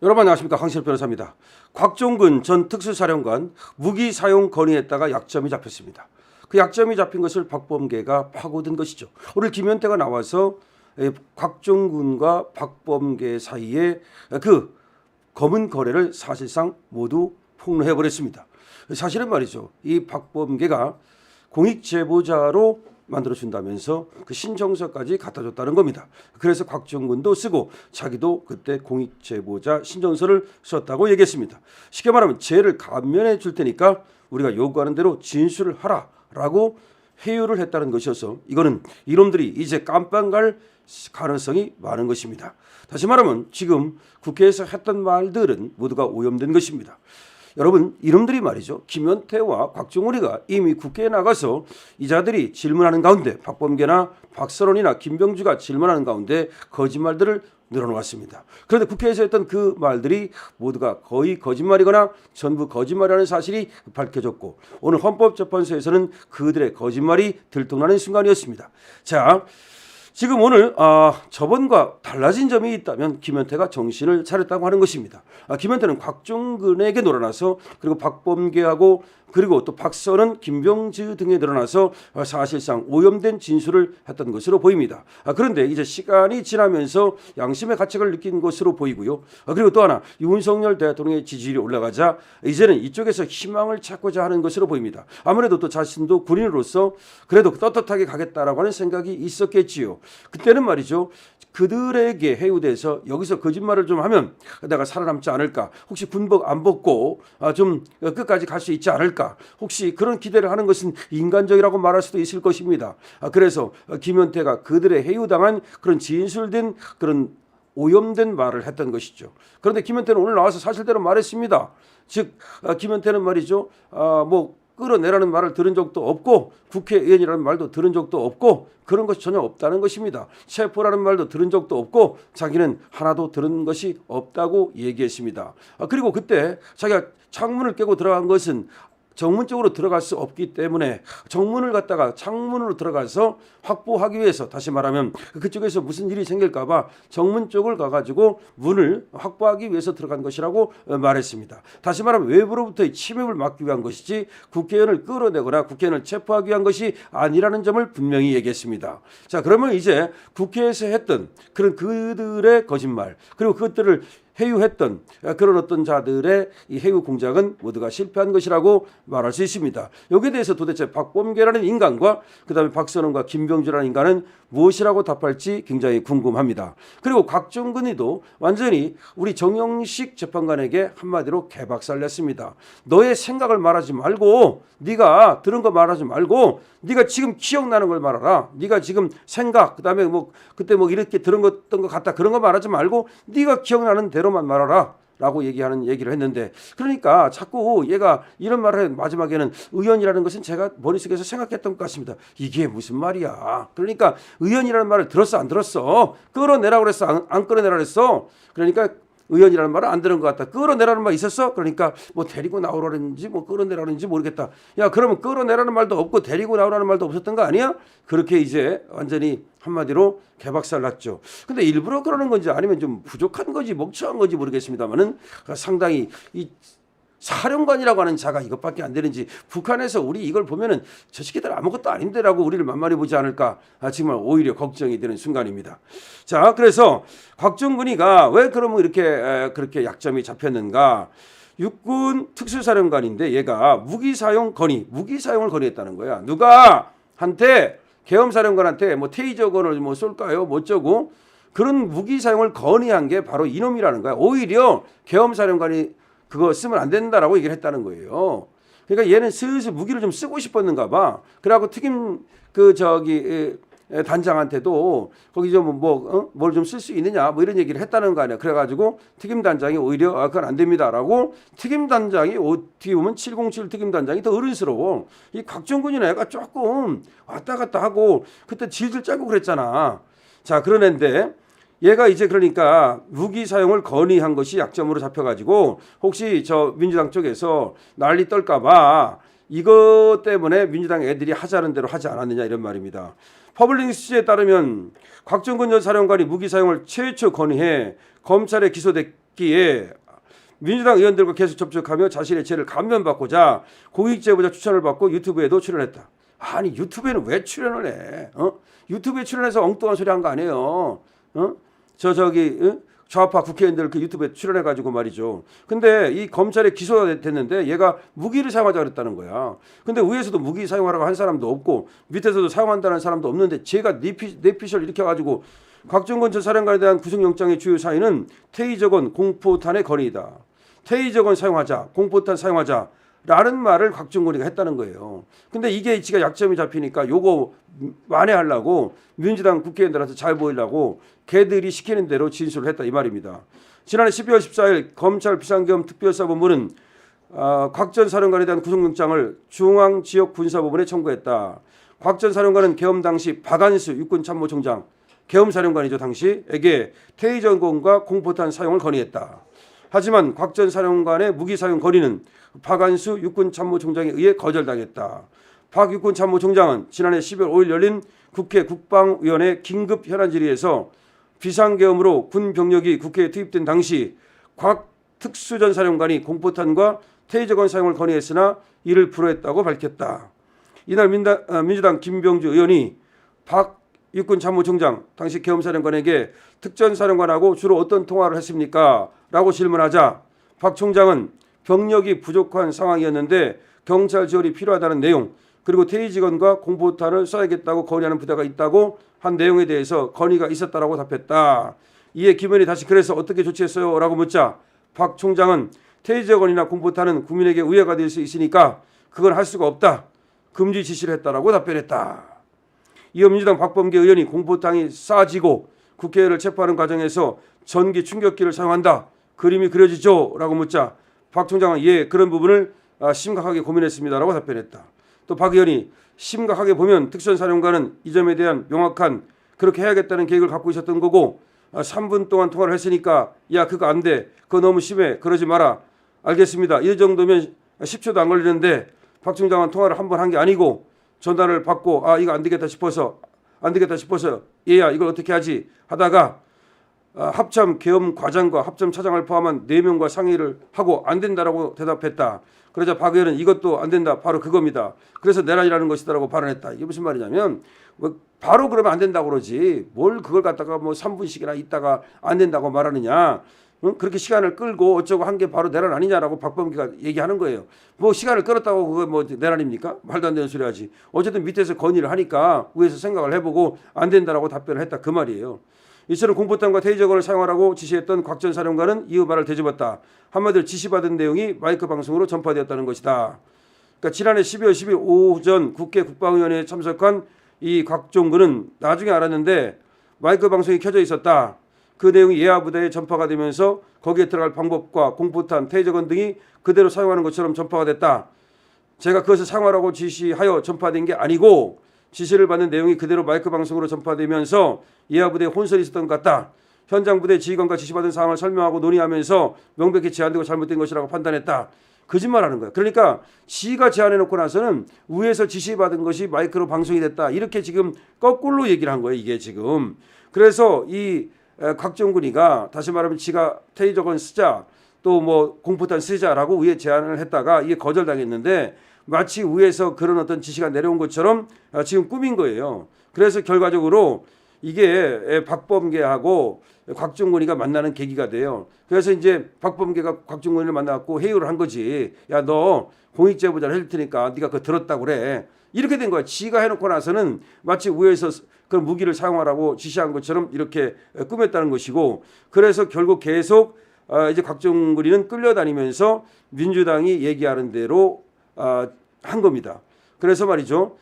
여러분 안녕하십니까, 강신일 변호사입니다. 곽종근 전 특수사령관 무기 사용 건의했다가 약점이 잡혔습니다. 그 약점이 잡힌 것을 박범계가 파고든 것이죠. 오늘 김현태가 나와서 곽종근과 박범계 사이에 그 검은 거래를 사실상 모두 폭로해버렸습니다. 사실은 말이죠, 이 박범계가 공익제보자로 만들어준다면서 그 신청서까지 갖다 줬다는 겁니다. 그래서 곽종근도 쓰고 자기도 그때 공익제보자 신청서를 썼다고 얘기했습니다. 쉽게 말하면 죄를 감면해 줄 테니까 우리가 요구하는 대로 진술을 하라라고 회유를 했다는 것이어서 이거는 이놈들이 이제 깜빵 갈 가능성이 많은 것입니다. 다시 말하면 지금 국회에서 했던 말들은 모두가 오염된 것입니다. 여러분, 이놈들이 말이죠, 김현태와 곽종훈이가 이미 국회에 나가서 이자들이 질문하는 가운데, 박범계나 박선원이나 김병주가 질문하는 가운데 거짓말들을 늘어놓았습니다. 그런데 국회에서 했던 그 말들이 모두가 거의 거짓말이거나 전부 거짓말이라는 사실이 밝혀졌고, 오늘 헌법재판소에서는 그들의 거짓말이 들통나는 순간이었습니다. 자, 지금 오늘 저번과 달라진 점이 있다면 김현태가 정신을 차렸다고 하는 것입니다. 김현태는 곽종근에게 놀아나서, 그리고 박범계하고, 그리고 또 박선은, 김병주 등에 늘어나서 사실상 오염된 진술을 했던 것으로 보입니다. 그런데 이제 시간이 지나면서 양심의 가책을 느낀 것으로 보이고요. 그리고 또 하나, 윤석열 대통령의 지지율이 올라가자 이제는 이쪽에서 희망을 찾고자 하는 것으로 보입니다. 아무래도 또 자신도 군인으로서 그래도 떳떳하게 가겠다라고 하는 생각이 있었겠지요. 그때는 말이죠, 그들에게 해유돼서 여기서 거짓말을 좀 하면 내가 살아남지 않을까, 혹시 군복 안 벗고 좀 끝까지 갈 수 있지 않을까, 혹시 그런 기대를 하는 것은 인간적이라고 말할 수도 있을 것입니다. 그래서 김현태가 그들의 해유당한 그런 진술된 그런 오염된 말을 했던 것이죠. 그런데 김현태는 오늘 나와서 사실대로 말했습니다. 즉 김현태는 말이죠, 끌어내라는 말을 들은 적도 없고, 국회의원이라는 말도 들은 적도 없고, 그런 것이 전혀 없다는 것입니다. 체포라는 말도 들은 적도 없고, 자기는 하나도 들은 것이 없다고 얘기했습니다. 그리고 그때 자기가 창문을 깨고 들어간 것은 정문 쪽으로 들어갈 수 없기 때문에 정문을 갖다가 창문으로 들어가서 확보하기 위해서, 다시 말하면 그쪽에서 무슨 일이 생길까 봐 정문 쪽을 가가지고 문을 확보하기 위해서 들어간 것이라고 말했습니다. 다시 말하면 외부로부터의 침입을 막기 위한 것이지 국회의원을 끌어내거나 국회의원을 체포하기 위한 것이 아니라는 점을 분명히 얘기했습니다. 자, 그러면 이제 국회에서 했던 그런 그들의 거짓말, 그리고 그것들을 해유했던 그런 어떤 자들의 이 해유 공작은 모두가 실패한 것이라고 말할 수 있습니다. 여기에 대해서 도대체 박범계라는 인간과 그다음에 박선원과 김병주라는 인간은 무엇이라고 답할지 굉장히 궁금합니다. 그리고 곽종근이도 완전히 우리 정영식 재판관에게 한마디로 개박살냈습니다. 너의 생각을 말하지 말고, 네가 들은 거 말하지 말고, 네가 지금 기억나는 걸 말하라. 네가 지금 생각, 그다음에 그때 이렇게 들은 것 같다, 그런 거 말하지 말고 네가 기억나는 대로만 말하라 라고 얘기를 했는데, 그러니까 자꾸 얘가 이런 말을 해. 마지막에는 의원이라는 것은 제가 머릿속에서 생각했던 것 같습니다. 이게 무슨 말이야. 그러니까 의원이라는 말을 들었어 안 들었어? 끌어내라고 그랬어 안 끌어내라 그랬어? 그러니까 의원이라는 말을 안 들은 것 같다. 끌어내라는 말 있었어? 그러니까 데리고 나오라는지 끌어내라는지 모르겠다. 야, 그러면 끌어내라는 말도 없고 데리고 나오라는 말도 없었던 거 아니야? 그렇게 이제 완전히 한마디로 개박살 났죠. 근데 일부러 그러는 건지 아니면 좀 부족한 건지 멍청한 건지 모르겠습니다만은 상당히 이 사령관이라고 하는 자가 이것밖에 안 되는지, 북한에서 우리 이걸 보면은 저 새끼들 아무것도 아닌데라고 우리를 만만히 보지 않을까, 정말 오히려 걱정이 되는 순간입니다. 자, 그래서 곽종근이가 왜 그러면 이렇게 그렇게 약점이 잡혔는가? 육군 특수사령관인데 얘가 무기 사용을 건의했다는 거야. 누가 한테, 계엄사령관한테 테이저건을 쏠까요? 뭐 어쩌고, 그런 무기 사용을 건의한 게 바로 이놈이라는 거야. 오히려 계엄사령관이 그거 쓰면 안 된다라고 얘기를 했다는 거예요. 그러니까 얘는 슬슬 무기를 좀 쓰고 싶었는가 봐. 그래갖고 특임 단장한테도 거기 좀 뭘 좀 쓸 수 있느냐 이런 얘기를 했다는 거 아니야. 그래가지고 특임 단장이 오히려 그건 안 됩니다라고, 특임 단장이 어떻게 보면 707 특임 단장이 더 어른스러워. 이 곽종근이나 애가 조금 왔다 갔다 하고 그때 질질 짜고 그랬잖아. 자, 그런 애인데 얘가 이제 그러니까 무기 사용을 건의한 것이 약점으로 잡혀가지고 혹시 저 민주당 쪽에서 난리 떨까봐 이것 때문에 민주당 애들이 하자는 대로 하지 않았느냐 이런 말입니다. 퍼블릭뉴스에 따르면 곽종근 전 사령관이 무기 사용을 최초 건의해 검찰에 기소됐기 있기에 민주당 의원들과 계속 접촉하며 자신의 죄를 감면받고자 공익제보자 추천을 받고 유튜브에도 출연했다. 아니 유튜브에는 왜 출연을 해? 유튜브에 출연해서 엉뚱한 소리 한 거 아니에요? 좌파 국회의원들 그 유튜브에 출연해가지고 말이죠. 근데 이 검찰에 기소가 됐는데 얘가 무기를 사용하자 그랬다는 거야. 근데 위에서도 무기 사용하라고 한 사람도 없고 밑에서도 사용한다는 사람도 없는데 제가 내피셜 이렇게 해가지고 곽종근 전 사령관에 대한 구속영장의 주요 사인은 테이저건 공포탄의 건의이다. 테이저건 사용하자, 공포탄 사용하자 라는 말을 곽종근이가 했다는 거예요. 근데 이게 지가 약점이 잡히니까 요거 만회하려고 민주당 국회의원들한테 잘 보이려고 걔들이 시키는 대로 진술을 했다 이 말입니다. 지난해 12월 14일 검찰 비상계엄 특별사본부는 곽 전 사령관에 대한 구속영장을 중앙지역군사법원에 청구했다. 곽 전 사령관은 계엄 당시 박안수 육군참모총장 계엄사령관이죠 당시에게 테이저건과 공포탄 사용을 건의했다. 하지만 곽 전 사령관의 무기 사용 건의는 박안수 육군참모총장에 의해 거절당했다. 박 육군참모총장은 지난해 12월 5일 열린 국회 국방위원회 긴급 현안 질의에서 비상계엄으로 군 병력이 국회에 투입된 당시 곽 특수 전 사령관이 공포탄과 테이저건 사용을 건의했으나 이를 불허했다고 밝혔다. 이날 민주당 김병주 의원이 박 육군참모총장 당시 계엄사령관에게 특전 사령관하고 주로 어떤 통화를 했습니까? 라고 질문하자 박 총장은 병력이 부족한 상황이었는데 경찰 지원이 필요하다는 내용 그리고 테이저건과 공포탄을 쏴야겠다고 건의하는 부대가 있다고 한 내용에 대해서 건의가 있었다라고 답했다. 이에 김 의원이 다시 그래서 어떻게 조치했어요? 라고 묻자 박 총장은 테이저건이나 공포탄은 국민에게 우회가 될 수 있으니까 그건 할 수가 없다. 금지 지시를 했다라고 답변했다. 이어 민주당 박범계 의원이 공포탄이 쏴지고 국회의원을 체포하는 과정에서 전기 충격기를 사용한다. 그림이 그려지죠? 라고 묻자 박 총장은 예 그런 부분을 심각하게 고민했습니다라고 답변했다. 또 박 의원이 심각하게 보면 특전사령관은 이 점에 대한 명확한 그렇게 해야겠다는 계획을 갖고 있었던 거고 3분 동안 통화를 했으니까 야 그거 안 돼. 그거 너무 심해. 그러지 마라. 알겠습니다. 이 정도면 10초도 안 걸리는데 박 총장은 통화를 한 번 한 게 아니고 전화를 받고 이거 안 되겠다 싶어서 얘야 이걸 어떻게 하지 하다가 합참 계엄 과장과 합참 차장을 포함한 4명과 상의를 하고 안 된다라고 대답했다. 그러자 박 의원은 이것도 안 된다. 바로 그겁니다. 그래서 내란이라는 것이다라고 발언했다. 이게 무슨 말이냐면 바로 그러면 안 된다고 그러지. 뭘 그걸 갖다가 3분씩이나 있다가 안 된다고 말하느냐. 그렇게 시간을 끌고 어쩌고 한 게 바로 내란 아니냐라고 박범계가 얘기하는 거예요. 시간을 끌었다고 그거 내란입니까? 말도 안 되는 소리 하지. 어쨌든 밑에서 건의를 하니까 위에서 생각을 해보고 안 된다라고 답변을 했다. 그 말이에요. 이처럼 공포탄과 테이저건을 사용하라고 지시했던 곽 전 사령관은 이후 말을 되짚었다. 한마디로 지시받은 내용이 마이크 방송으로 전파되었다는 것이다. 그러니까 지난해 12월 10일 오전 국회 국방위원회에 참석한 이 곽종근은 나중에 알았는데 마이크 방송이 켜져 있었다. 그 내용이 예하 부대에 전파가 되면서 거기에 들어갈 방법과 공포탄, 테이저건 등이 그대로 사용하는 것처럼 전파가 됐다. 제가 그것을 사용하라고 지시하여 전파된 게 아니고 지시를 받는 내용이 그대로 마이크 방송으로 전파되면서 예하 부대에 혼선이 있었던 것 같다. 현장 부대 지휘관과 지시받은 사항을 설명하고 논의하면서 명백히 제한되고 잘못된 것이라고 판단했다. 거짓말하는 거야. 그러니까 지가 제안해놓고 나서는 위에서 지시받은 것이 마이크로 방송이 됐다. 이렇게 지금 거꾸로 얘기를 한 거예요. 이게 지금. 그래서 이 곽종근이가 다시 말하면 지가 테이저건 쓰자 또 공포탄 쓰자라고 위에 제안을 했다가 이게 거절당했는데 마치 위에서 그런 어떤 지시가 내려온 것처럼 지금 꾸민 거예요. 그래서 결과적으로 이게 박범계하고 곽종근이가 만나는 계기가 돼요. 그래서 이제 박범계가 곽종근이를 만나고 회유를 한 거지. 야, 너 공익제보자를 해줄 테니까 네가 그거 들었다고 그래. 이렇게 된 거야. 지가 해놓고 나서는 마치 위에서 그런 무기를 사용하라고 지시한 것처럼 이렇게 꾸몄다는 것이고, 그래서 결국 계속 이제 곽종근이는 끌려다니면서 민주당이 얘기하는 대로 한 겁니다. 그래서 말이죠.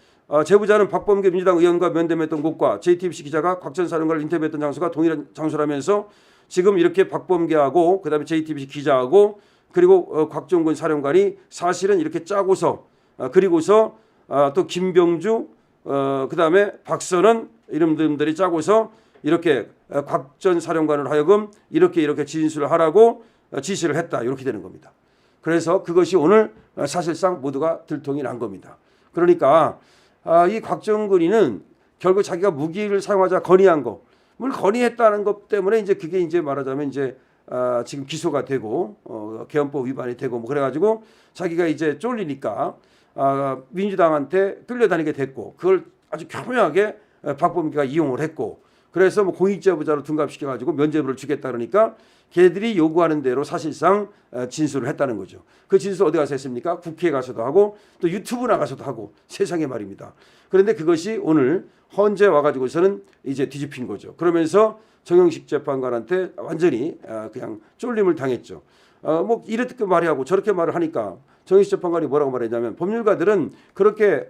제보자는 박범계 민주당 의원과 면담했던 곳과 JTBC 기자가 곽 전 사령관을 인터뷰했던 장소가 동일한 장소라면서 지금 이렇게 박범계하고 그다음에 JTBC 기자하고 그리고 곽종근 사령관이 사실은 이렇게 짜고서 그리고서 또 김병주 그다음에 박선원 이런 분들이 짜고서 이렇게 곽 전 사령관을 하여금 이렇게 진술을 하라고 지시를 했다. 이렇게 되는 겁니다. 그래서 그것이 오늘 사실상 모두가 들통이 난 겁니다. 그러니까 이 곽종근이는 결국 자기가 무기를 사용하자 건의한 거, 뭘 건의했다는 것 때문에 이제 그게 이제 말하자면 이제 지금 기소가 되고 개헌법 위반이 되고 뭐 그래가지고 자기가 이제 쫄리니까 민주당한테 끌려다니게 됐고 그걸 아주 교묘하게 박범계가 이용을 했고 그래서 뭐 공익제보자로 둔갑시켜가지고 면죄부를 주겠다 그러니까 걔들이 요구하는 대로 사실상 진술을 했다는 거죠. 그 진술 어디 가서 했습니까? 국회에 가서도 하고 또 유튜브 나가서도 하고 세상에 말입니다. 그런데 그것이 오늘 헌재 와가지고서는 이제 뒤집힌 거죠. 그러면서 정영식 재판관한테 완전히 그냥 쫄림을 당했죠. 뭐 이렇게 말하고 저렇게 말을 하니까 정영식 재판관이 뭐라고 말했냐면 법률가들은 그렇게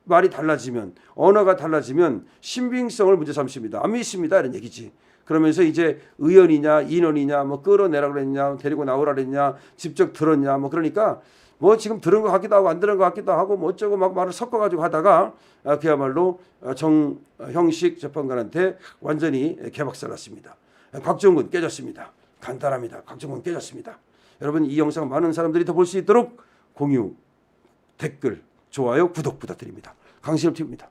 말이 달라지면 언어가 달라지면 신빙성을 문제 삼습니다. 안 믿습니다. 이런 얘기지. 그러면서 이제 의원이냐 인원이냐 뭐 끌어내라 그랬냐 데리고 나오라 그랬냐 직접 들었냐 뭐 그러니까 뭐 지금 들은 것 같기도 하고 안 들은 것 같기도 하고 뭐 어쩌고 막 말을 섞어가지고 하다가 그야말로 정형식 재판관한테 완전히 개박살났습니다. 곽종근 깨졌습니다. 간단합니다. 곽종근 깨졌습니다. 여러분 이 영상 많은 사람들이 더 볼 수 있도록 공유, 댓글, 좋아요, 구독 부탁드립니다. 강신업 TV입니다.